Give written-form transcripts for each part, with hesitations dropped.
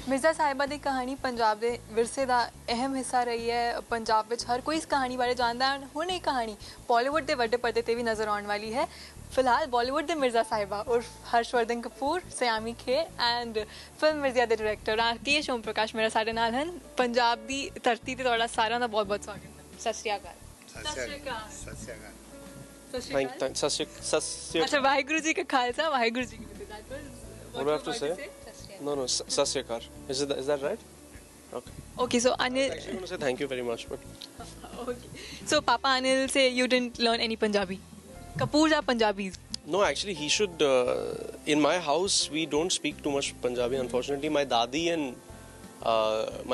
मिर्ज़ा साहिबा दी कहानी पंजाब दे विरसे दा अहम हिस्सा रही है। पंजाब विच हर कोई इस कहानी बारे जानदा है। हुण ये कहानी बॉलीवुड के वड्डे पर्दे ते भी नज़र आने वाली है। फिलहाल बॉलीवुड के मिर्ज़ा साहिबा उर्फ हर्षवर्धन कपूर, सयामी खेर एंड फिल्म मिर्ज़िया के डायरैक्टर राकेश ओम प्रकाश मेरे साडे नाल हन। पंजाब दी धरती ते तुहाडा सारिआं दा बहुत-बहुत स्वागत है। सत श्री अकाल। अच्छा, वाहिगुरू जी का खालसा, वाहिगुरू जी की फतेह। What do I have to say? No, Sat Sri Akal. Is that right? Okay. Okay, so Anil. I was actually going to say thank you very much, but. Okay. So Papa Anil say you didn't learn any Punjabi. Kapoors are Punjabis. No, actually, he should. In my house, we don't speak too much Punjabi. Unfortunately, my dadi and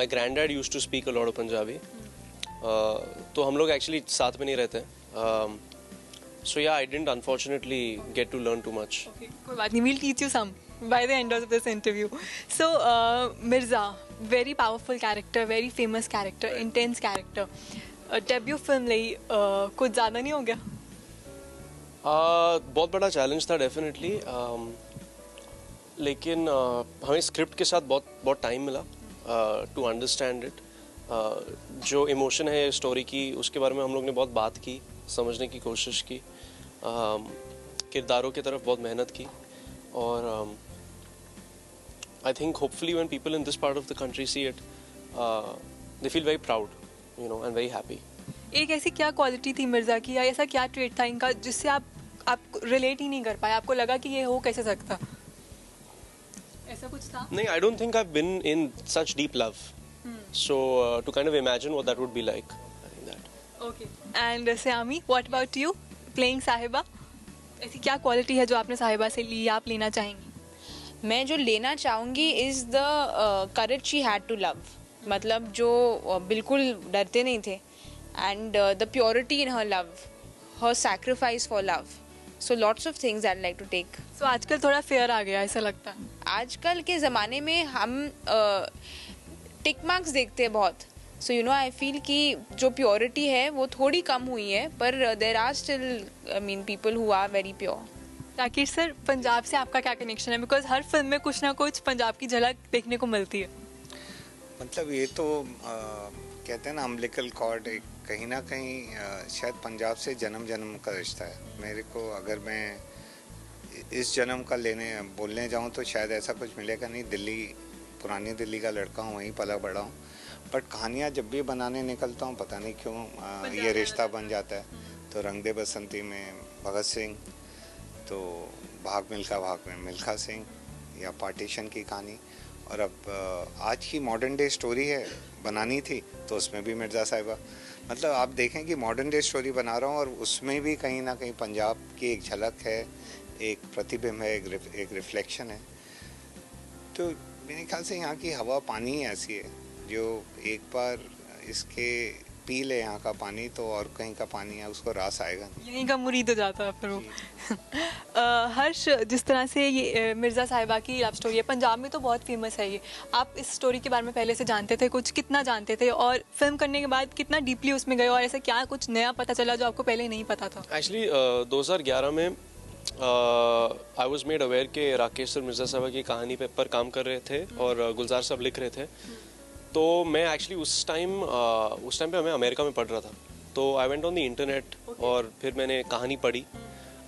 my granddad used to speak a lot of Punjabi. तो हम लोग actually साथ में नहीं रहते. So yeah, I didn't unfortunately get to learn too much. Okay, कोई बात नहीं. We'll teach you some by the end of this interview. So Mirza, very powerful character, very famous character, intense character. Debut film ਲਈ कुछ ज़्यादा नहीं हो गया? बहुत बड़ा चैलेंज था डेफिनेटली, लेकिन हमें स्क्रिप्ट के साथ बहुत टाइम मिला टू अंडरस्टैंड इट. जो इमोशन है स्टोरी की, उसके बारे में हम लोग ने बहुत बात की, समझने की कोशिश की, किरदारों की तरफ बहुत मेहनत की, और I think hopefully when people in this part of the country see it they feel very proud, you know, and very happy. एक ऐसी क्या क्वालिटी थी मिर्ज़ा की, या ऐसा क्या ट्रेट था इनका जिससे आप रिलेट ही नहीं कर पाए, आपको लगा कि ये हो कैसे सकता? ऐसा कुछ था? नहीं, I don't think I have been in such deep love, so to kind of imagine what that would be like, I think that. Okay. And Sayami, what about you? Playing साहिबा, ऐसी क्या क्वालिटी है जो आपने साहिबा से ली, आप लेना चाहेंगी? मैं जो लेना चाहूँगी is the courage she had to love. मतलब जो बिल्कुल डरते नहीं थे, and the purity in her love, her sacrifice for love. So lots of things I like to take. So आजकल थोड़ा फेयर आ गया, ऐसा लगता है. आजकल के ज़माने में हम टिक मार्क्स देखते हैं बहुत. सो यू नो, आई फील कि जो प्योरिटी है वो थोड़ी कम हुई है, पर there are still, I mean, people who are very pure. Rakesh sir, Punjab से आपका क्या कनेक्शन है? बिकॉज हर फिल्म में कुछ ना कुछ पंजाब की झलक देखने को मिलती है. मतलब ये तो कहते हैं ना, अम्बिलिकल कॉर्ड, कहीं ना कहीं शायद पंजाब से जन्म जन्म का रिश्ता है. मेरे को अगर मैं इस जन्म का बोलने जाऊँ तो शायद ऐसा कुछ मिलेगा नहीं. दिल्ली, पुरानी दिल्ली का लड़का हूँ, वहीं पला बड़ा हूँ, बट कहानियाँ जब भी बनाने निकलता हूँ पता नहीं क्यों ये रिश्ता बन जाता है. तो रंग दे बसंती में भगत सिंह, तो भाग में मिल्खा सिंह, या पार्टीशन की कहानी, और अब आज की मॉडर्न डे स्टोरी है बनानी थी तो उसमें भी मिर्ज़ा साहिबा. मतलब आप देखें कि मॉडर्न डे स्टोरी बना रहा हूँ और उसमें भी कहीं ना कहीं पंजाब की एक झलक है, एक प्रतिबिंब है, एक रिफ्लेक्शन है. तो मेरे ख्याल से यहाँ की हवा पानी ही ऐसी है जो एक बार इसके पी ले यहाँ का पानी तो और कहीं का पानी है उसको रास आएगा नहीं. यहीं का मुरीद हो जाता है फिर वो. हर्ष, जिस तरह से ये मिर्ज़ा साहिबा की लव स्टोरी है, पंजाब में तो बहुत फेमस है ये. आप इस स्टोरी के बारे में पहले से जानते थे कुछ? कितना जानते थे, और फिल्म करने के बाद कितना डीपली उसमें गए, और ऐसा क्या कुछ नया पता चला जो आपको पहले नहीं पता था? एक्चुअली 2011 में आई वॉज मेड अवेयर कि राकेश सर मिर्ज़ा साहिबा की कहानी पर काम कर रहे थे और गुलजार साहब लिख रहे थे. तो मैं एक्चुअली उस टाइम पे मैं अमेरिका में पढ़ रहा था. तो I went on the internet और फिर मैंने कहानी पढ़ी.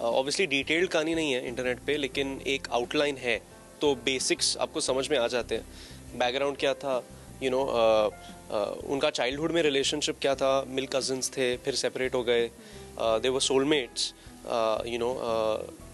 ऑब्वियसली डिटेल्ड कहानी नहीं है इंटरनेट पे, लेकिन एक आउटलाइन है, तो बेसिक्स आपको समझ में आ जाते हैं. बैकग्राउंड क्या था, यू नो, उनका चाइल्डहुड में रिलेशनशिप क्या था, मिल कजिन्स थे, फिर सेपरेट हो गए, दे वर soulmates, you know,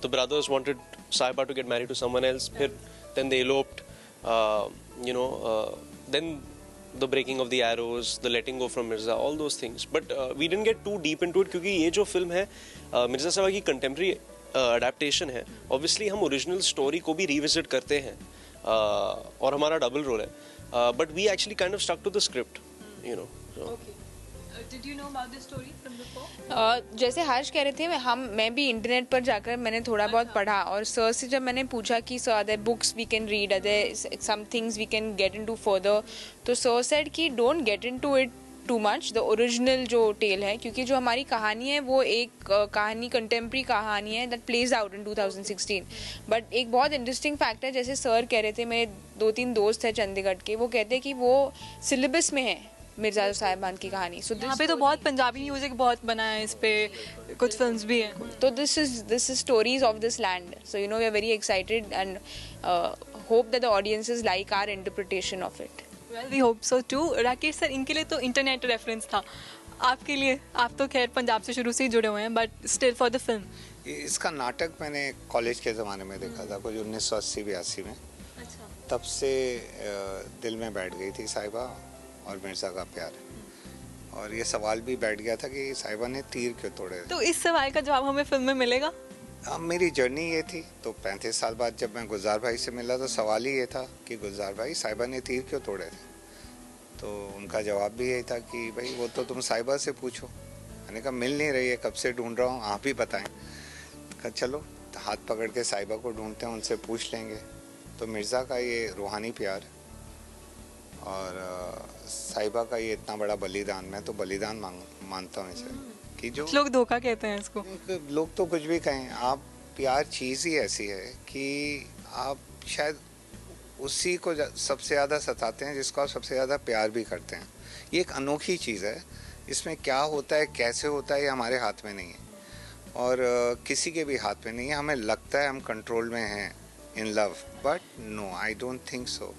the brothers wanted Sahiba to get married to someone else, then they eloped, you know, then the breaking of the arrows, the letting go from Mirza, all those things. But we didn't get too deep into it क्योंकि ये जो film है मिर्ज़ा साहिबा की contemporary adaptation है. Obviously हम original story को भी revisit करते हैं और हमारा डबल रोल है, but we actually kind of stuck to the script, you know. Did you know about this story from before? जैसे हर्ष कह रहे थे, मैं भी इंटरनेट पर जाकर मैंने थोड़ा बहुत पढ़ा, और सर से जब मैंने पूछा कि sir other books we can read, other some things we can get into further, तो सर सेड कि don't get into it too much the original जो टेल है, क्योंकि जो हमारी कहानी है वो एक कहानी कंटेम्प्रेरी कहानी है that plays out in 2016. But एक बहुत इंटरेस्टिंग फैक्ट है, जैसे सर कह रहे थे, मेरे 2-3 दोस्त हैं चंडीगढ़ के, वो कहते हैं कि वो सिलेबस में है मिर्ज़ा साहिबान की कहानी. सो यहाँ पे तो बहुत पंजाबी म्यूजिक बहुत बना है इस पे, कुछ फिल्म्स भी हैं. तो this is stories of this land. So you know we are very excited and hope that the audiences like our interpretation of it. Well we hope so too. Rakesh sir, इनके लिए तो इंटरनेट रेफरेंस था, आपके लिए, आप तो खैर पंजाब से शुरू से ही जुड़े हुए हैं, but still for the film. इसका नाटक मैंने कॉलेज के ज़माने में देखा था, कुछ 1980-82 में. अच्छा. तब से दिल में बैठ गई थी साहिबा और मिर्ज़ा का प्यार. और ये सवाल भी बैठ गया था कि साहिबा ने तीर क्यों तोड़े. तो इस सवाल का जवाब हमें फिल्म में मिलेगा. अब मेरी जर्नी ये थी, तो 35 साल बाद जब मैं गुलजार भाई से मिला तो सवाल ही ये था कि गुलजार भाई, साहिबा ने तीर क्यों तोड़े थे. तो उनका जवाब भी यही था कि भाई वो तो तुम साहिबा से पूछो. मैंने कहा मिल नहीं रही है, कब से ढूंढ रहा हूँ, आप ही बताएं. कहा चलो हाथ पकड़ के साहिबा को ढूंढते हैं, उनसे पूछ लेंगे. तो मिर्ज़ा का ये रूहानी प्यार और साहिबा का ये इतना बड़ा बलिदान, मैं तो बलिदान मानता हूँ इसे, कि जो लोग धोखा कहते हैं इसको. लोग तो कुछ भी कहें, आप प्यार चीज़ ही ऐसी है कि आप शायद उसी को सबसे ज़्यादा सताते हैं जिसको आप सबसे ज़्यादा प्यार भी करते हैं. ये एक अनोखी चीज़ है. इसमें क्या होता है, कैसे होता है, ये हमारे हाथ में नहीं है और किसी के भी हाथ में नहीं है. हमें लगता है हम कंट्रोल में हैं in love, but no, I don't think so.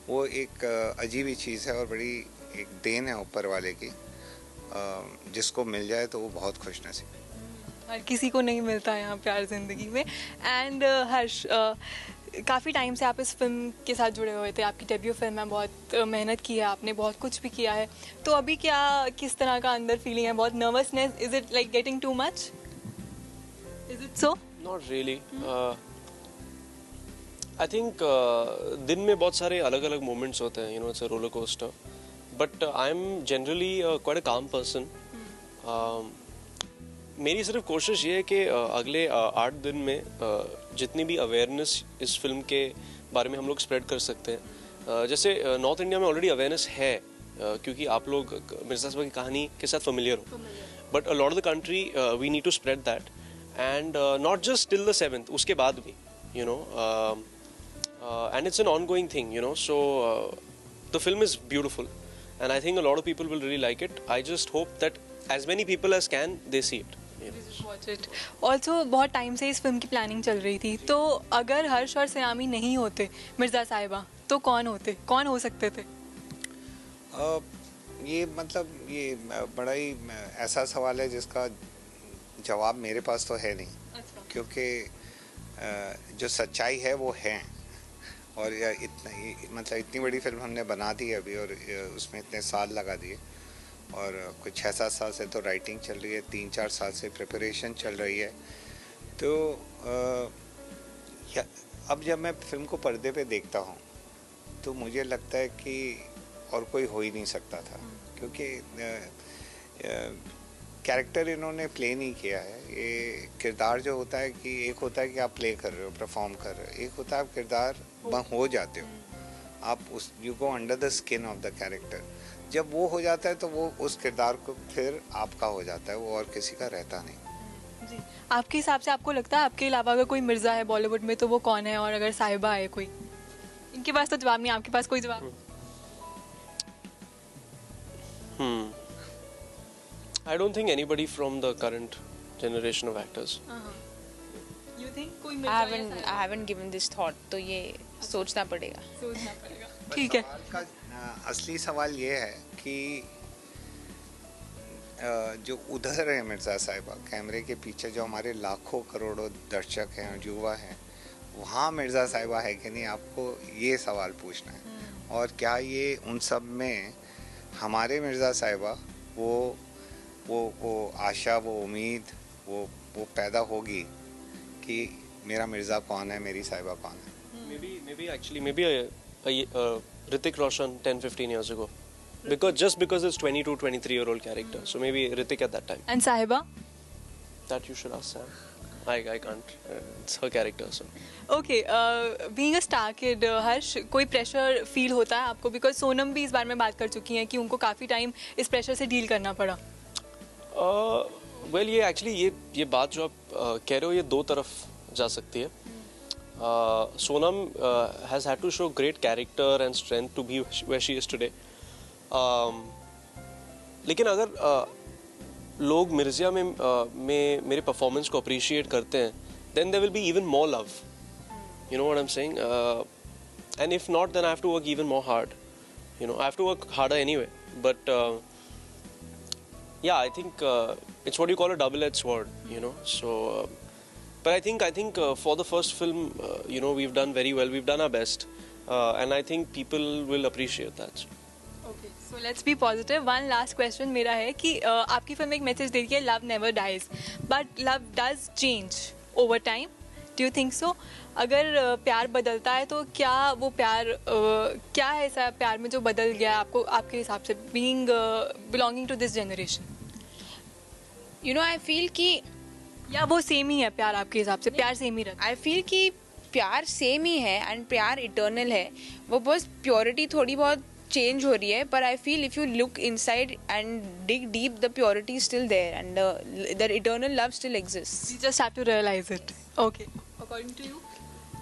वो एक अजीब ही चीज़ है और बड़ी एक देन है ऊपर वाले की. जिसको मिल जाए तो वो बहुत खुश नसीब है. हर किसी को नहीं मिलता है यहाँ प्यार ज़िंदगी में. एंड हर्ष, काफ़ी टाइम से आप इस फिल्म के साथ जुड़े हुए थे, आपकी डेब्यू फिल्म है, बहुत मेहनत की है आपने, बहुत कुछ भी किया है. तो अभी क्या, किस तरह का अंदर फीलिंग है? बहुत nervousness? Is it like getting too much? Is it so? Not really. I think दिन में बहुत सारे अलग अलग मोमेंट्स होते हैं, you know, it's a roller coaster. But I am generally quite a काम पर्सन. मेरी सिर्फ कोशिश ये है कि अगले 8 दिन में जितनी भी अवेयरनेस इस फिल्म के बारे में हम लोग स्प्रेड कर सकते हैं. जैसे नॉर्थ इंडिया में ऑलरेडी अवेयरनेस है, क्योंकि आप लोग मिर्ज़ा साहिबा की कहानी के साथ फेमिलियर हो. But a lot of the country we need to spread that, and not just till the 7th, उसके बाद भी, you know. And it's an ongoing thing, you know, so the film is beautiful and I think a lot of people will really like it. I just hope that as many people as can, they see it. Watch it. Also, बहुत time से इस film की planning चल रही थी, तो अगर हर्ष और सयामी नहीं होते मिर्ज़ा साहिबा, तो कौन होते, कौन हो सकते थे? ये मतलब ये बड़ा ही ऐसा सवाल है जिसका जवाब मेरे पास तो है नहीं. अच्छा. क्योंकि जो सच्चाई है वो है, और मतलब इतनी बड़ी फिल्म हमने बना दी है अभी, और उसमें इतने साल लगा दिए, और कुछ 6-7 साल से तो राइटिंग चल रही है, 3-4 साल से प्रिपरेशन चल रही है. तो अब जब मैं फिल्म को पर्दे पे देखता हूँ तो मुझे लगता है कि और कोई हो ही नहीं सकता था, क्योंकि कैरेक्टर इन्होंने प्ले नहीं किया है. ये किरदार जो होता है कि एक होता है कि आप प्ले कर रहे हो, परफॉर्म कर रहे हो, एक होता है आप किरदार हो जाते हो, आप उस you go under the skin of the character. जब वो हो जाता है तो वो उस किरदार को फिर आपका हो जाता है, वो और किसी का रहता नहीं. जी, आपके हिसाब से आपको लगता है आपके अलावा अगर कोई मिर्ज़ा है बॉलीवुड में तो वो कौन है? और अगर साहिबा है कोई? इनके पास तो जवाब नहीं, आपके पास कोई जवाब? I don't think anybody from the current generation of actors. You think कोई I haven't given this thought, तो ये सोचना पड़ेगा. सोचना पड़ेगा. ठीक है. का असली सवाल ये है कि जो उधर है मिर्ज़ा साहिबा, कैमरे के पीछे जो हमारे लाखों करोड़ों दर्शक हैं और युवा हैं, वहाँ मिर्ज़ा साहिबा है कि नहीं, आपको ये सवाल पूछना है. और क्या ये उन सब में हमारे मिर्ज़ा साहिबा वो आशा, वो उम्मीद, वो पैदा होगी कि मेरा मिर्ज़ा कौन है, मेरी साहिबा कौन है. Maybe Hrithik Roshan 10-15 years ago, because it's 22-23-year-old character, so maybe Hrithik at that time. And साहिबा? That you should ask Sam. I can't. It's her character, so. Okay being a star kid Harsh, कोई pressure feel होता है आपको? Because Sonam भी इस बारे में बात कर चुकी हैं कि उनको काफ़ी टाइम इस प्रेशर से डील करना पड़ा. वेल, ये एक्चुअली ये बात जो आप कह रहे हो, ये दो तरफ जा सकती है. Sonam has had to show great character and strength to be where she is today. लेकिन अगर लोग मिर्ज़िया में मेरे परफॉर्मेंस को अप्रिशिएट करते हैं, then there will be even more love. You know what I'm saying? And if not, then I have to work even more hard. You know, I have to work harder anyway. But yeah, I think it's what you call a double-edged sword. You know, so. But I think for the first film, you know, we've done very well. We've done our best, and I think people will appreciate that. Okay, so let's be positive. One last question मेरा है कि आपकी film एक message दे रही है, love never dies, but love does change over time. Do you think so? अगर प्यार बदलता है तो क्या वो प्यार क्या है ऐसा प्यार में जो बदल गया है आपको, आपके हिसाब से, being belonging to this generation? You know, I feel कि या वो सेम ही है प्यार आपके हिसाब से? प्यार सेम ही रहता है? आई फील कि प्यार सेम ही है एंड प्यार इटर्नल है. वो बस प्योरिटी थोड़ी बहुत चेंज हो रही है, पर I feel if you look inside and dig deep, the purity still there and the eternal love still exists. You just have to realise it. Okay, according to you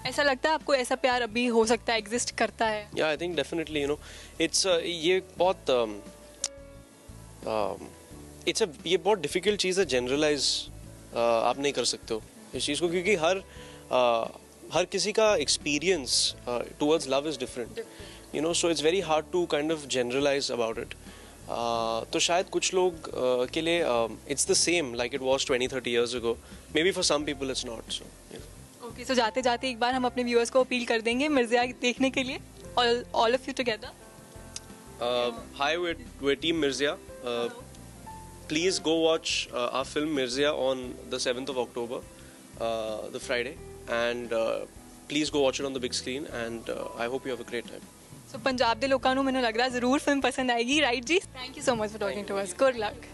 ऐसा लगता है आपको ऐसा प्यार अभी हो सकता है, एग्जिस्ट करता है? Yeah, I think definitely, you know, it's ये बहुत ये बहुत डिफिकल्ट चीज़ है. जनरलाइज आप नहीं कर सकते हो इस चीज़ को, क्योंकि हर किसी का experience towards love is different. You know, so it's very hard to kind of generalize about it. तो शायद कुछ लोग के लिए it's the same like it was 20-30 years ago. Maybe for some people it's not. So, you know. Okay, so जाते जाते एक बार हम अपने व्यूअर्स को अपील कर देंगे मिर्ज़िया देखने के लिए. All of you together. Hi, we're Team Mirzia. Please go watch our film Mirzia on the 7th of October, the Friday, and please go watch it on the big screen. And I hope you have a great time. ਸੋ ਪੰਜਾਬ ਦੇ ਲੋਕਾਂ ਨੂੰ ਮੈਨੂੰ ਲੱਗ ਰਿਹਾ ਜ਼ਰੂਰ film ਪਸੰਦ ਆਏਗੀ, right ਜੀ? Thank you so much for talking to us. Good luck.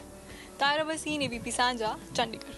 Tara Vaseen, ABP साझा, चंडीगढ़.